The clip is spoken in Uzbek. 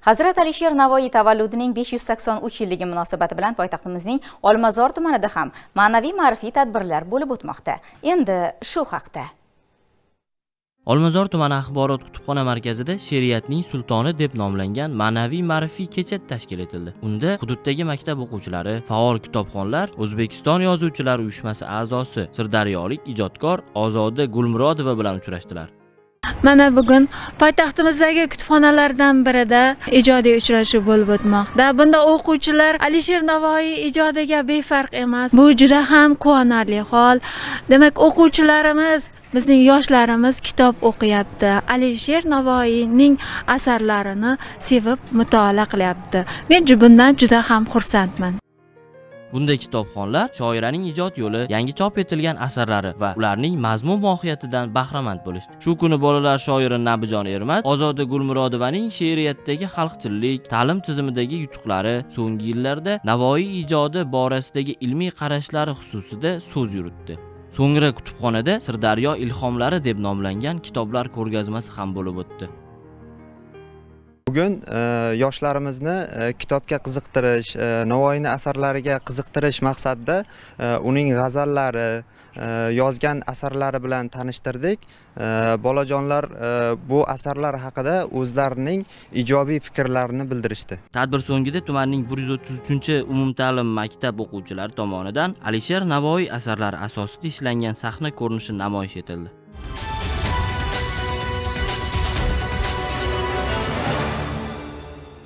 Hazrat Alisher Navoiy tavalludining 583 yilligi munosabati bilan poytaxtimizning Olmazor tumanida ham ma'naviy ma'rifiy tadbirlar bo'lib o'tmoqda. Endi shu haqda. Olmazor tumani axborot kutubxona markazida she'riyatning sultoni deb nomlangan ma'naviy ma'rifiy kecha tashkil etildi. Unda hududdagi maktab o'quvchilari, faol kitobxonlar, O'zbekiston yozuvchilar uyushmasi a'zosi, sirdaryolik ijodkor Ozoda Gulmurodova bilan uchrashdilar. Mana bugun poytaxtimizdagi kutubxonalardan birida ijodiy uchrashuv bo'lib o'tmoqda. Bunda o'quvchilar Alisher Navoiy ijodiga befarq emas. Bu juda ham quvonarli hol. Demak, o'quvchilarimiz, bizning yoshlarimiz kitob o'qiyapti. Alisher Navoiyning asarlarini sevib mutolaa qilyapti. Men bundan juda ham xursandman. Bunda kitobxonlar shoiraning ijod yo'li, yangi chop etilgan asarlari va ularning mazmun mohiyatidan bahramand bo'lishdi. Shu kuni bolalar shoiri Nabijon Ermat Ozoda Gulmurodovaning she'riyatdagi xalqchillik, ta'lim tizimidagi yutuqlari, so'nggi yillarda Navoiy ijodi borasidagi ilmiy qarashlari xususida so'z yuritdi. So'ngra kutubxonada Sirdaryo ilhomlari deb nomlangan kitoblar ko'rgazmasi ham bo'lib o'tdi. Bugun yoshlarimizni kitobga qiziqtirish, Navoiyning asarlariga qiziqtirish maqsadida uning g'azallari, yozgan asarlari bilan tanishtirdik. Bolajonlar bu asarlar haqida o'zlarining ijobiy fikrlarini bildirishdi. Tadbir so'ngida tumanning 133-umumta'lim maktab o'quvchilari tomonidan Alisher Navoiy asarlari asosida ishlangan sahna ko'rinishi namoyish etildi.